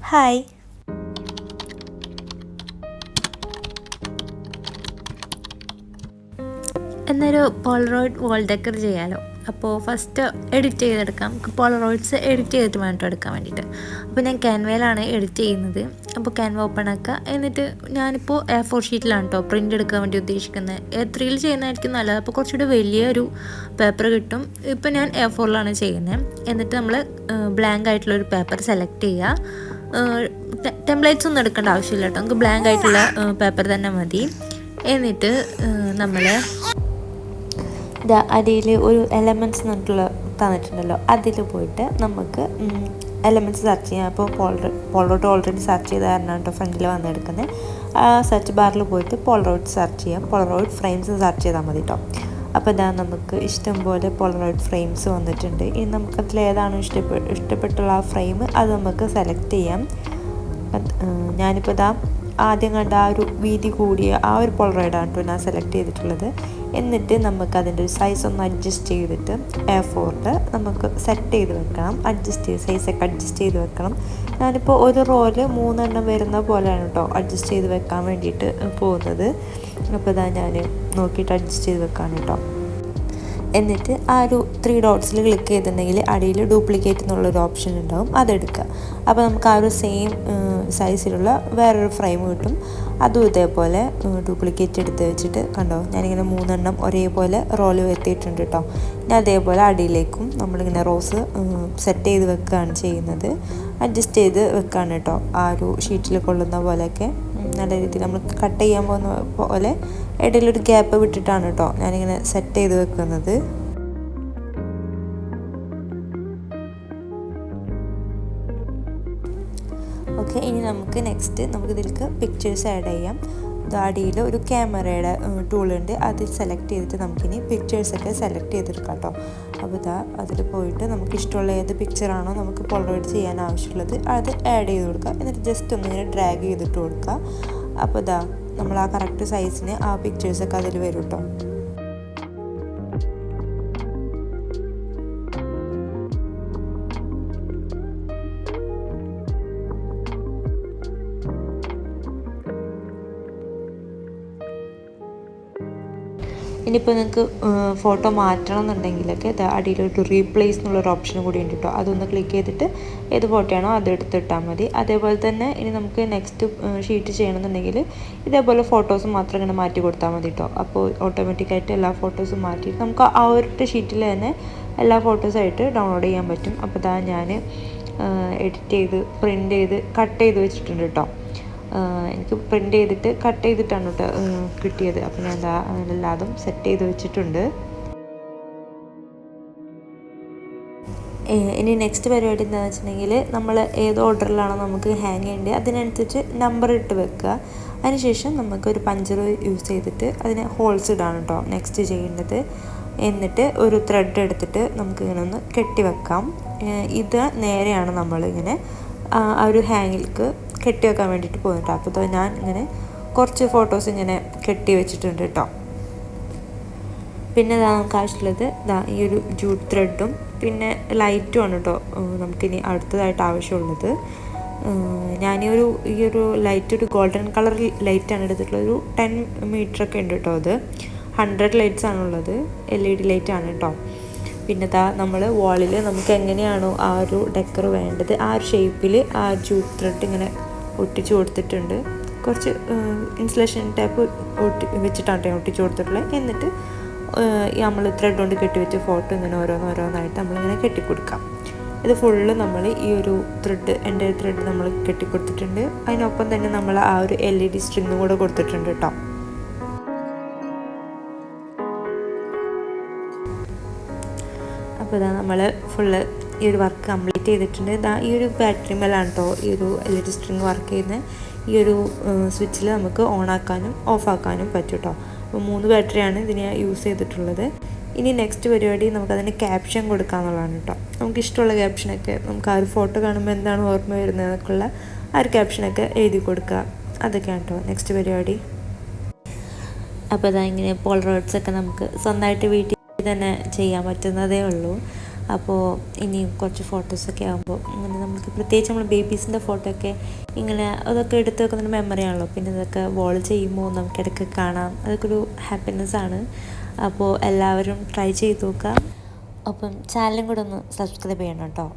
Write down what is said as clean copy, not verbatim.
Hi. എന്നൊരു Polaroid വാൾ decker ചെയ്യാമല്ലോ. അപ്പോൾ ഫസ്റ്റ് എഡിറ്റ് ചെയ്തെടുക്കാം. പോളറോയിഡ്സ് എഡിറ്റ് ചെയ്തിട്ട് വേണം എടുക്കാൻ വേണ്ടിയിട്ട്. അപ്പോൾ ഞാൻ ക്യാൻവയിലാണ് എഡിറ്റ് ചെയ്യുന്നത്. അപ്പോൾ ക്യാൻവ ഓപ്പൺ ആക്കുക. എന്നിട്ട് ഞാനിപ്പോൾ A4 ഷീറ്റിലാണ് കേട്ടോ പ്രിൻ്റ് എടുക്കാൻ വേണ്ടി ഉദ്ദേശിക്കുന്നത്. A3 ചെയ്യുന്നതായിരിക്കും നല്ലത്. അപ്പോൾ കുറച്ചുകൂടി വലിയൊരു പേപ്പർ കിട്ടും. ഇപ്പോൾ ഞാൻ A4 ചെയ്യുന്നത്. എന്നിട്ട് നമ്മൾ ബ്ലാങ്ക് ആയിട്ടുള്ളൊരു പേപ്പർ സെലക്ട് ചെയ്യുക. ടെംപ്ലേറ്റ്സ് ഒന്നും എടുക്കേണ്ട ആവശ്യമില്ല കേട്ടോ. നമുക്ക് ബ്ലാങ്ക് ആയിട്ടുള്ള പേപ്പർ തന്നെ മതി. എന്നിട്ട് നമ്മൾ അടിയിൽ ഒരു എലമെൻറ്റ്സ് എന്നിട്ടുള്ള തന്നിട്ടുണ്ടല്ലോ, അതിൽ പോയിട്ട് നമുക്ക് എലമെൻറ്റ്സ് സെർച്ച് ചെയ്യാം. അപ്പോൾ പോളറോയിഡ് ഓൾറെഡി സെർച്ച് ചെയ്ത കാരണമാണ് കേട്ടോ ഫ്രണ്ടിൽ വന്നെടുക്കുന്നത്. ആ സെർച്ച് ബാറിൽ പോയിട്ട് പോളറോയിഡ് സെർച്ച് ചെയ്യാം. പോളറോയിഡ് ഫ്രെയിംസ് സെർച്ച് ചെയ്താൽ മതി കേട്ടോ. അപ്പോൾ നമുക്ക് ഇഷ്ടംപോലെ പോളറോയിഡ് ഫ്രെയിംസ് വന്നിട്ടുണ്ട്. ഇനി നമുക്കതിൽ ഏതാണോ ഇഷ്ടപ്പെട്ടുള്ള ആ ഫ്രെയിം അത് നമുക്ക് സെലക്ട് ചെയ്യാം. ഞാനിപ്പോൾ ആദ്യം കണ്ട ആ ഒരു വീതി കൂടിയ ആ ഒരു പോളറോയിഡാണ് കേട്ടോ ഞാൻ സെലക്ട് ചെയ്തിട്ടുള്ളത്. എന്നിട്ട് നമുക്ക് അതിൻ്റെ ഒരു സൈസ് ഒന്ന് അഡ്ജസ്റ്റ് ചെയ്തിട്ട് A4 നമുക്ക് സെറ്റ് ചെയ്ത് വെക്കണം. സൈസൊക്കെ അഡ്ജസ്റ്റ് ചെയ്ത് വെക്കണം. ഞാനിപ്പോൾ ഒരു റോയിൽ 3 വരുന്ന പോലെയാണ് കേട്ടോ അഡ്ജസ്റ്റ് ചെയ്ത് വെക്കാൻ വേണ്ടിയിട്ട് പോകുന്നത്. അപ്പോൾ ഞാൻ നോക്കിയിട്ട് അഡ്ജസ്റ്റ് ചെയ്ത് വെക്കാണ് കേട്ടോ. എന്നിട്ട് ആ ഒരു 3 ഡോട്ട്സിൽ ക്ലിക്ക് ചെയ്തിട്ടുണ്ടെങ്കിൽ അടിയിൽ ഡ്യൂപ്ലിക്കേറ്റ് എന്നുള്ളൊരു ഓപ്ഷൻ ഉണ്ടാവും, അതെടുക്കുക. അപ്പോൾ നമുക്ക് ആ ഒരു സെയിം സൈസിലുള്ള വേറൊരു ഫ്രെയിം കിട്ടും. അതും ഇതേപോലെ ഡ്യൂപ്ലിക്കേറ്റ് എടുത്ത് വെച്ചിട്ട് കണ്ടോ, ഞാനിങ്ങനെ 3 ഒരേപോലെ റോൾ വരുത്തിയിട്ടുണ്ട് കേട്ടോ. ഞാൻ അതേപോലെ അടിയിലേക്കും നമ്മളിങ്ങനെ റോസ് സെറ്റ് ചെയ്ത് വെക്കുകയാണ് ചെയ്യുന്നത്. അഡ്ജസ്റ്റ് ചെയ്ത് വെക്കുകയാണ് കേട്ടോ. ആ ഒരു ഷീറ്റിൽ കൊള്ളുന്ന പോലെയൊക്കെ നല്ല രീതിയിൽ നമ്മൾ കട്ട് ചെയ്യാൻ പോകുന്ന പോലെ ഇടയിലൊരു ഗ്യാപ്പ് വിട്ടിട്ടാണ് കേട്ടോ ഞാനിങ്ങനെ സെറ്റ് ചെയ്ത് വെക്കുന്നത്. ഓക്കെ, ഇനി നമുക്കിതിലേക്ക് പിക്ചേഴ്സ് ആഡ് ചെയ്യാം. അടിയിൽ ഒരു ക്യാമറയുടെ ടൂളുണ്ട്, അത് സെലക്ട് ചെയ്തിട്ട് നമുക്കിനി പിക്ചേഴ്സൊക്കെ സെലക്ട് ചെയ്തെടുക്കാം കേട്ടോ. അപ്പോൾ അതിൽ പോയിട്ട് നമുക്ക് ഇഷ്ടമുള്ള ഏത് പിക്ചറാണോ നമുക്ക് പോളറോയിഡ് ചെയ്യാൻ ആവശ്യമുള്ളത് അത് ആഡ് ചെയ്ത് കൊടുക്കുക. എന്നിട്ട് ജസ്റ്റ് ഒന്നിങ്ങനെ ഡ്രാഗ് ചെയ്തിട്ട് കൊടുക്കുക. അപ്പോൾ നമ്മൾ ആ കറക്റ്റ് സൈസിന് ആ പിക്ചേഴ്സൊക്കെ അതിൽ വരും കേട്ടോ. ഇനിയിപ്പോൾ നിങ്ങൾക്ക് ഫോട്ടോ മാറ്റണം എന്നുണ്ടെങ്കിലൊക്കെ അടിയിലൊരു റീപ്ലേസ് എന്നുള്ളൊരു ഓപ്ഷനും കൂടി ഉണ്ട് കേട്ടോ. അതൊന്ന് ക്ലിക്ക് ചെയ്തിട്ട് ഏത് ഫോട്ടോയാണോ അത് എടുത്തിട്ടാൽ മതി. അതേപോലെ തന്നെ ഇനി നമുക്ക് നെക്സ്റ്റ് ഷീറ്റ് ചെയ്യണമെന്നുണ്ടെങ്കിൽ ഇതേപോലെ ഫോട്ടോസ് മാത്രം ഇങ്ങനെ മാറ്റി കൊടുത്താൽ മതി കേട്ടോ. അപ്പോൾ ഓട്ടോമാറ്റിക്കായിട്ട് എല്ലാ ഫോട്ടോസും മാറ്റിയിട്ട് നമുക്ക് ആ ഒരു ഷീറ്റിൽ തന്നെ എല്ലാ ഫോട്ടോസായിട്ട് ഡൗൺലോഡ് ചെയ്യാൻ പറ്റും. അപ്പോൾ ഞാൻ എഡിറ്റ് ചെയ്ത് പ്രിൻ്റ് ചെയ്ത് കട്ട് ചെയ്ത് വെച്ചിട്ടുണ്ട് കേട്ടോ. എനിക്ക് പ്രിൻ്റ് ചെയ്തിട്ട് കട്ട് ചെയ്തിട്ടാണ് കേട്ടോ കിട്ടിയത്. അപ്പോൾ ഞാൻ അതിനെല്ലാതും സെറ്റ് ചെയ്ത് വെച്ചിട്ടുണ്ട്. ഇനി നെക്സ്റ്റ് പരിപാടി എന്താണെന്ന് വെച്ചിട്ടുണ്ടെങ്കിൽ നമ്മൾ ഏത് ഓർഡറിലാണോ നമുക്ക് ഹാങ് ചെയ്യേണ്ടത് അതിനനുസരിച്ച് നമ്പർ ഇട്ട് വെക്കുക. അതിനുശേഷം നമുക്കൊരു പഞ്ചർ യൂസ് ചെയ്തിട്ട് അതിന് ഹോൾസ് ഇടാണ് കേട്ടോ നെക്സ്റ്റ് ചെയ്യേണ്ടത്. എന്നിട്ട് ഒരു ത്രെഡ് എടുത്തിട്ട് നമുക്കിങ്ങനെ ഒന്ന് കെട്ടി വെക്കാം. ഇത് നേരെയാണ് നമ്മളിങ്ങനെ ആ ഒരു ഹാങ്ങിലേക്ക് കെട്ടി വെക്കാൻ വേണ്ടിയിട്ട് പോകുന്നുണ്ട്. അപ്പോൾ ഞാൻ ഇങ്ങനെ കുറച്ച് ഫോട്ടോസ് ഇങ്ങനെ കെട്ടി വെച്ചിട്ടുണ്ട് കേട്ടോ. പിന്നെ നമുക്ക് ആവശ്യമുള്ളത് ഈ ഒരു ജൂട്ട് ത്രെഡും പിന്നെ ലൈറ്റും ആണ് കേട്ടോ നമുക്കിനി അടുത്തതായിട്ട് ആവശ്യമുള്ളത്. ഈ ഒരു ലൈറ്റ് ഒരു ഗോൾഡൻ കളർ ലൈറ്റാണ് എടുത്തിട്ടുള്ളത്. ഒരു 10 മീറ്ററൊക്കെ ഉണ്ട് കേട്ടോ. അത് 100 ലൈറ്റ്സ് ആണുള്ളത്. LED ലൈറ്റാണ് കേട്ടോ. പിന്നെ നമ്മൾ വാളിൽ നമുക്ക് എങ്ങനെയാണോ ആ ഒരു ഡെക്കർ വേണ്ടത് ആ ഒരു ഷേപ്പിൽ ആ ജൂട്ട് ത്രെഡ് ഇങ്ങനെ ഒട്ടിച്ചു കൊടുത്തിട്ടുണ്ട്. കുറച്ച് ഇൻസുലേഷൻ ടൈപ്പ് വെച്ചിട്ടാണ് ഒട്ടിച്ചു കൊടുത്തിട്ടുള്ളത്. എന്നിട്ട് നമ്മൾ ത്രെഡ് കൊണ്ട് കെട്ടിവെച്ച ഫോട്ടോ ഇങ്ങനെ ഓരോന്നായിട്ട് നമ്മളിങ്ങനെ കെട്ടിക്കൊടുക്കാം. ഇത് ഫുള്ള് നമ്മൾ ഈ ഒരു എൻ്റെ ത്രെഡ് നമ്മൾ കെട്ടിക്കൊടുത്തിട്ടുണ്ട്. അതിനൊപ്പം തന്നെ നമ്മൾ ആ ഒരു LED സ്ട്രിങ്ങും കൂടെ കൊടുത്തിട്ടുണ്ട് കേട്ടോ. അപ്പോൾ നമ്മൾ ഫുള്ള് ഈ ഒരു വർക്ക് കംപ്ലീറ്റ് ചെയ്തിട്ടുണ്ട്. ഈ ഒരു ബാറ്ററി മേലാണ് കേട്ടോ ഈ ഒരു LED സ്ട്രിങ് വർക്ക് ചെയ്യുന്നത്. ഈ ഒരു സ്വിച്ചിൽ നമുക്ക് ഓൺ ആക്കാനും ഓഫ് ആക്കാനും പറ്റും കേട്ടോ. അപ്പോൾ 3 ബാറ്ററിയാണ് ഇതിന് യൂസ് ചെയ്തിട്ടുള്ളത്. ഇനി നെക്സ്റ്റ് പരിപാടി നമുക്കതിന് ക്യാപ്ഷൻ കൊടുക്കാമെന്നുള്ളതാണ് കേട്ടോ. നമുക്കിഷ്ടമുള്ള ക്യാപ്ഷനൊക്കെ നമുക്ക് ആ ഒരു ഫോട്ടോ കാണുമ്പോൾ എന്താണ് ഓർമ്മ വരുന്നതെന്നൊക്കെയുള്ള ആ ഒരു ക്യാപ്ഷനൊക്കെ എഴുതി കൊടുക്കുക. അതൊക്കെയാണ് കേട്ടോ നെക്സ്റ്റ് പരിപാടി. അപ്പോൾ ഇങ്ങനെ പോളറോയിഡ്സൊക്കെ നമുക്ക് സ്വന്തമായിട്ട് വീട്ടിൽ തന്നെ ചെയ്യാൻ പറ്റുന്നതേ ഉള്ളൂ. അപ്പോൾ ഇനിയും കുറച്ച് ഫോട്ടോസൊക്കെ ആകുമ്പോൾ അങ്ങനെ നമ്മൾ നമുക്ക് പ്രത്യേകിച്ച് നമ്മൾ ബേബീസിൻ്റെ ഫോട്ടോ ഒക്കെ ഇങ്ങനെ അതൊക്കെ എടുത്ത് വെക്കുന്നൊരു മെമ്മറി ആണല്ലോ. പിന്നെ ഇതൊക്കെ വോൾ ചെയ്യുമ്പോൾ നമുക്കിടയ്ക്ക് കാണാം, അതൊക്കെ ഒരു ഹാപ്പിനെസ് ആണ്. അപ്പോൾ എല്ലാവരും ട്രൈ ചെയ്ത് നോക്കാം. അപ്പം ചാനലും കൂടെ ഒന്ന് സബ്സ്ക്രൈബ് ചെയ്യണം കേട്ടോ.